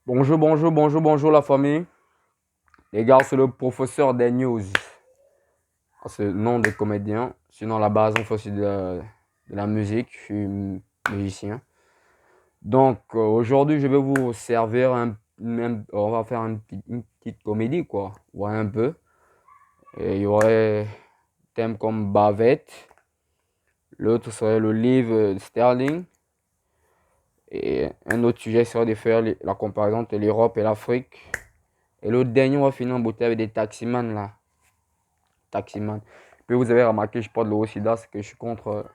Bonjour, bonjour, bonjour, bonjour la famille. Les gars, c'est le professeur des news. C'est le nom des comédiens. Sinon, à la base, on fait aussi de la musique. Je suis musicien. Donc, aujourd'hui, je vais vous servir on va faire une petite comédie, quoi. Ouais, un peu. Et il y aurait thème comme bavette. L'autre serait le livre Sterling. Et un autre sujet serait de faire la comparaison entre l'Europe et l'Afrique. Et l'autre dernier, on va finir en beauté avec des taximans là. Taximan. Puis vous avez remarqué, je porte le sida, c'est que je suis contre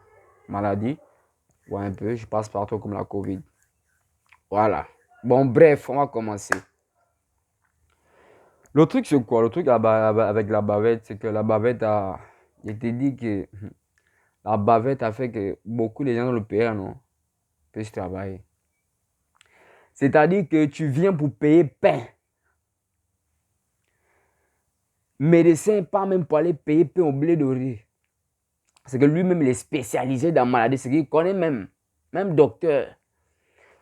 maladie. Ouais, un peu, je passe partout comme la Covid. Voilà. Bon, bref, on va commencer. Le truc, c'est quoi? Le truc avec la bavette, c'est que la bavette a. Je t'ai dit que la bavette a fait que beaucoup de gens dans le pays, non, puissent travailler. C'est-à-dire que tu viens pour payer pain. Médecin, pas même pour aller payer pain au blé doré. C'est que lui-même, il est spécialisé dans la maladie. C'est qu'il connaît même. Même docteur.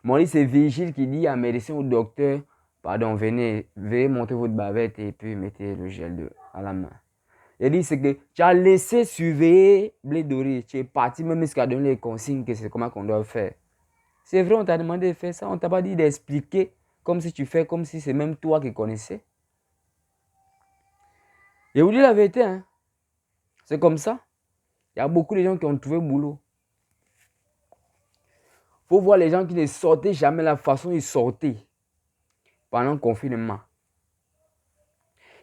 Mon lit, c'est Vigile qui dit à médecin ou docteur, pardon, veuillez monter votre bavette et puis mettez le gel à la main. Il dit, c'est que tu as laissé surveiller blé doré. Tu es parti même jusqu'à donner les consignes que c'est comment qu'on doit faire. C'est vrai, on t'a demandé de faire ça. On ne t'a pas dit d'expliquer comme si tu fais, comme si c'est même toi qui connaissais. Et vous dis la vérité, hein. C'est comme ça. Il y a beaucoup de gens qui ont trouvé boulot. Il faut voir les gens qui ne sortaient jamais la façon ils sortaient pendant le confinement.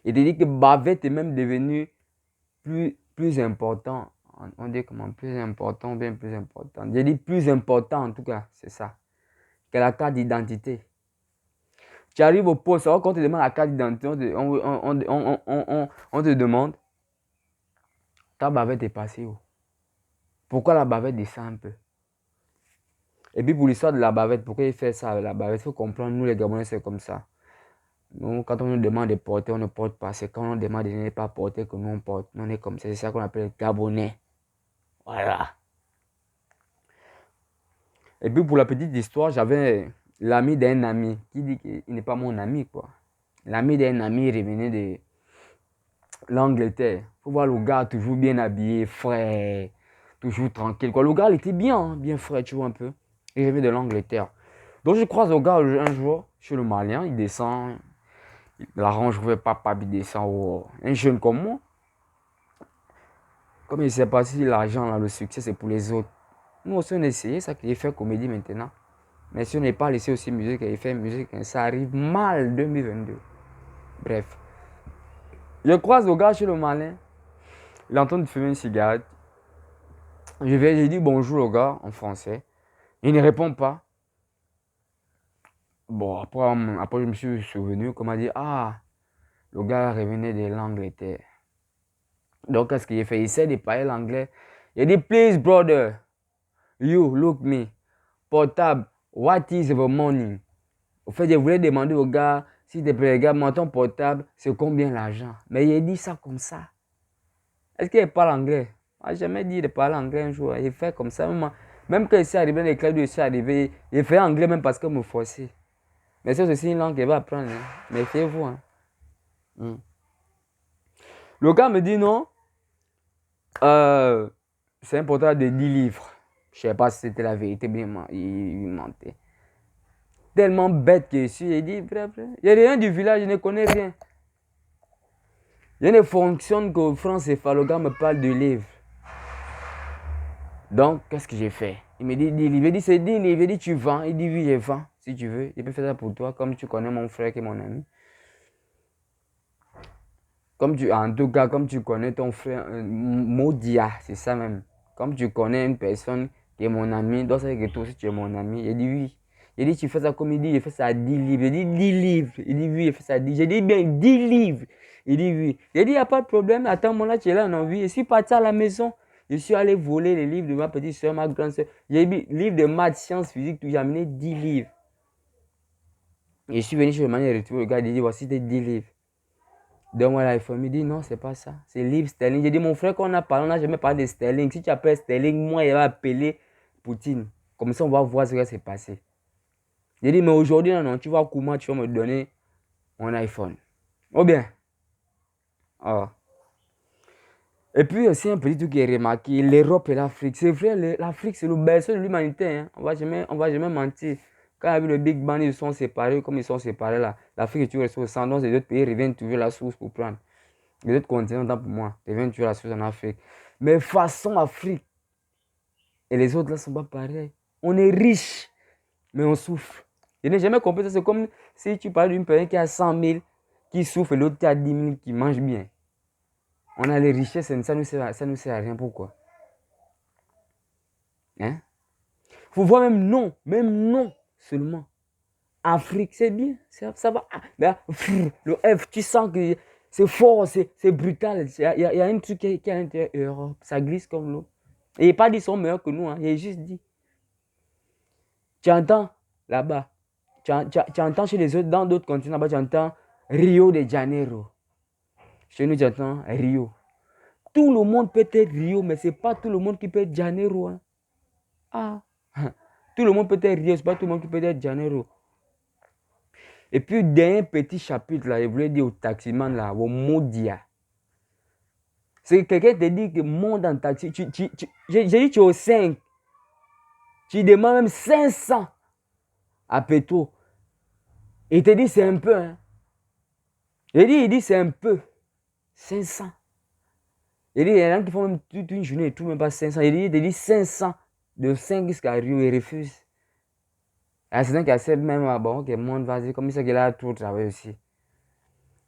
Il te dit que bavette est même devenu plus important. On dit comment plus important ou bien plus important. J'ai dit plus important en tout cas, c'est ça. Que la carte d'identité. Tu arrives au poste, alors quand on te demande la carte d'identité, on te demande ta bavette est passée où? Pourquoi la bavette descend un peu? Et puis pour l'histoire de la bavette, pourquoi il fait ça avec la bavette? Il faut comprendre, nous les Gabonais, c'est comme ça. Nous, quand on nous demande de porter, on ne porte pas. C'est quand on nous demande de ne pas porter que nous on porte. Nous, on est comme ça. C'est ça qu'on appelle Gabonais. Voilà. Et puis pour la petite histoire, j'avais l'ami d'un ami qui dit qu'il n'est pas mon ami, quoi. L'ami d'un ami revenait de l'Angleterre. Faut voir le gars toujours bien habillé, frais, toujours tranquille, quoi. Le gars, il était bien, hein, bien frais, tu vois un peu. Il revenait de l'Angleterre. Donc je croise le gars un jour chez le Malien, il descend, la Range Rover papa, il descend, oh, un jeune comme moi. Comme il ne sait pas si l'argent, là, le succès, c'est pour les autres. Nous aussi, on a essayé ça, qu'il fait comédie maintenant. Mais si on n'est pas laissé aussi musique, il fait musique, ça arrive mal 2022. Bref. Je croise le gars chez le malin. Il est en train de fumer une cigarette. Je dis bonjour au gars en français. Il ne répond pas. Bon, après je me suis souvenu qu'on m'a dit, ah, le gars revenait de l'Angleterre. Donc, qu'est-ce qu'il a fait? Il essaie de parler l'anglais. Il dit, please, brother, you, look me. Portable, what is the money? Au fait, je voulais demander au gars, s'il te plaît, regarde, moi, ton portable, c'est combien l'argent? Mais il dit ça comme ça. Est-ce qu'il parle anglais? Moi, jamais dit de parler anglais un jour. Il fait comme ça. Même quand il s'est arrivé, les classes, il s'est arrivé, il fait anglais même parce qu'il me forçait. Mais c'est aussi une langue qu'il va apprendre. Hein. Méfiez-vous. Hein. Le gars me dit non, c'est important de 10 livres. Je ne sais pas si c'était la vérité, mais il mentait. Tellement bête que je suis. Il dit, bref, il n'y a rien du village, je ne connais rien. Je ne fonctionne qu'au franc CFA. Le gars me parle de livres. Donc, qu'est-ce que j'ai fait? Il me dit 10 livres. Il dit, c'est 10 livres. Il dit, tu vends? Il dit, oui, je vends. Si tu veux, je peux faire ça pour toi, comme tu connais mon frère qui est mon ami. En tout cas, comme tu connais ton frère, Modia, c'est ça même. Comme tu connais une personne qui est mon ami, donc ça veut dire que toi aussi tu es mon ami. Il dit oui. Il dit tu fais ça comme il dit, il fait ça à 10 livres. Il dit 10 livres. Il dit oui, il fait ça à 10. J'ai dit bien 10 livres. Il dit oui. J'ai dit il n'y a pas de problème. Attends, moi là, tu es là, non, oui. Je suis parti à la maison. Je suis allé voler les livres de ma petite soeur, ma grande soeur. J'ai dit livre de maths, sciences, physique, tout. J'ai amené 10 livres. Et je suis venu chez le manière retour. Le gars il dit voici tes 10 livres. Donc voilà, il faut me dire non, c'est pas ça. C'est livre sterling. J'ai dit mon frère, quand on a parlé, on n'a jamais parlé de sterling. Si tu appelles sterling, moi, il va appeler Poutine. Comme ça, on va voir ce qui s'est passé. J'ai dit, mais aujourd'hui, non, non, tu vois comment tu vas me donner mon iPhone. Ou bien. Oh. Et puis aussi un petit truc qui est remarqué, l'Europe et l'Afrique. C'est vrai, l'Afrique c'est le berceau de l'humanité. Hein. On va jamais mentir. Quand il y a eu le Big Bang, ils sont séparés, comme ils sont séparés là. L'Afrique est toujours restée au centre, donc les autres pays reviennent toujours la source pour prendre. Les autres continents, tant pour moi, reviennent toujours la source en Afrique. Mais façon Afrique, et les autres là sont pas pareils. On est riche, mais on souffre. Je n'ai jamais compris ça. C'est comme si tu parles d'une personne qui a 100 000, qui souffre, et l'autre qui a 10 000, qui mange bien. On a les richesses, ça ne sert à rien. Pourquoi? Hein? Faut voir même non seulement. Afrique, c'est bien, ça va. Mais, le F, tu sens que c'est fort, c'est brutal. Il y a un truc qui est à l'intérieur, ça glisse comme l'eau. Et il n'a pas dit qu'ils sont meilleurs que nous, hein. Il a juste dit. Tu entends là-bas, tu entends chez les autres, dans d'autres continents, là-bas, tu entends Rio de Janeiro. Chez nous, tu entends Rio. Tout le monde peut être Rio, mais ce n'est pas tout le monde qui peut être Janeiro. Hein. Ah. Tout le monde peut être Rio, ce n'est pas tout le monde qui peut être Janeiro. Et puis, dernier petit chapitre, là, je voulais dire au taximan, là, au Modia. C'est que quelqu'un te dit que monte en taxi. J'ai dit tu es au 5. Tu demandes même 500 à Petro. Il te dit c'est un peu. Hein. Il dit c'est un peu. 500. Il dit il y en a qui font même toute une journée et tout, même pas 500. Il te dit 500 de 5 jusqu'à Rio. Il refuse. C'est un qui accepte même, bon, ok, monte, vas-y, comme ça qu'il a trop travaillé aussi.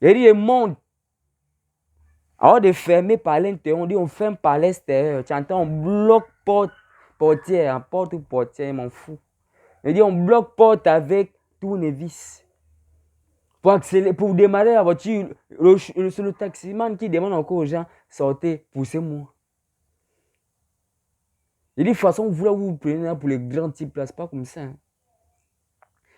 Il dit, il monte. Alors de fermer par l'intérieur, on dit on ferme par l'extérieur. Tu entends, on bloque portière, porte ou portière, je m'en fous. Il dit on bloque porte avec tournevis. Pour démarrer la voiture, c'est le taximan qui demande encore aux gens, sortez, poussez-moi. Il dit, de toute façon, vous prenez pour les grands types, là, c'est pas comme ça. Hein.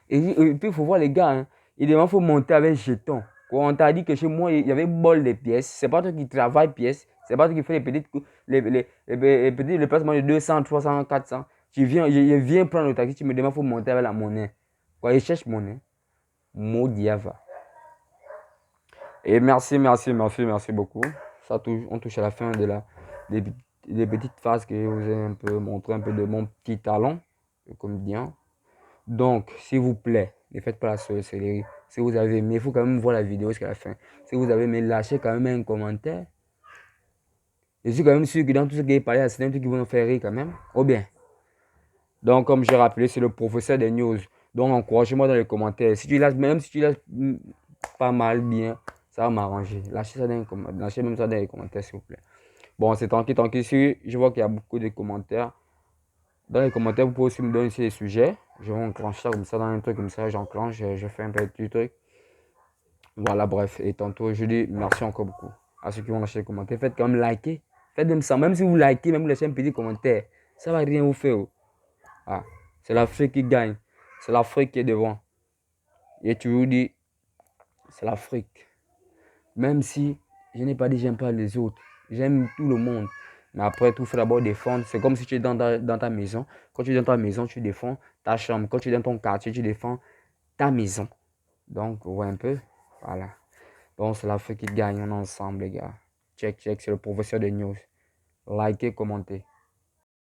Et puis, il faut voir les gars, hein. Il demande, il faut monter avec jeton. Quand on t'a dit que chez moi, il y avait bol de pièces. C'est pas toi qui travaille pièces. C'est pas toi qui fais les petits placements de 200, 300, 400. Je viens prendre le taxi, tu me demandes, il faut monter avec la monnaie. Quoi, il cherche monnaie. Modiava. Et merci beaucoup. Ça touche, on touche à la fin des petites phases que je vous ai un peu montré un peu de mon petit talent de comédien. Donc, s'il vous plaît, ne faites pas la sorcellerie. Si vous avez aimé, il faut quand même voir la vidéo jusqu'à la fin. Si vous avez aimé, lâchez quand même un commentaire. Je suis quand même sûr que dans tout ce qui est parlé, c'est un truc qui va nous faire rire quand même. Ou bien. Donc, comme j'ai rappelé, c'est le professeur des news. Donc, encouragez-moi dans les commentaires. Si tu lâches, même si tu lâches pas mal, bien, ça va m'arranger. Lâchez même ça dans les commentaires, s'il vous plaît. Bon, c'est tranquille. Si je vois qu'il y a beaucoup de commentaires. Dans les commentaires, vous pouvez aussi me donner des sujets. Je vais enclencher ça comme ça dans un truc comme ça. J'enclenche, je fais un petit truc. Voilà, bref. Et tantôt, je dis merci encore beaucoup à ceux qui vont lâcher les commentaires. Faites quand même liker. Faites même ça. Même si vous likez, même vous laissez un petit commentaire, ça va rien vous faire. Ah, c'est l'Afrique qui gagne. C'est l'Afrique qui est devant. Et tu vous dis, c'est l'Afrique. Même si je n'ai pas dit j'aime pas les autres. J'aime tout le monde. Mais après tout, il faut d'abord défendre. C'est comme si tu es dans ta maison. Quand tu es dans ta maison, tu défends ta chambre. Quand tu es dans ton quartier, tu défends ta maison. Donc, on voit un peu. Voilà. Donc, c'est l'Afrique qui gagne. On est ensemble, les gars. Check. C'est le professeur de news. Likez, commentez.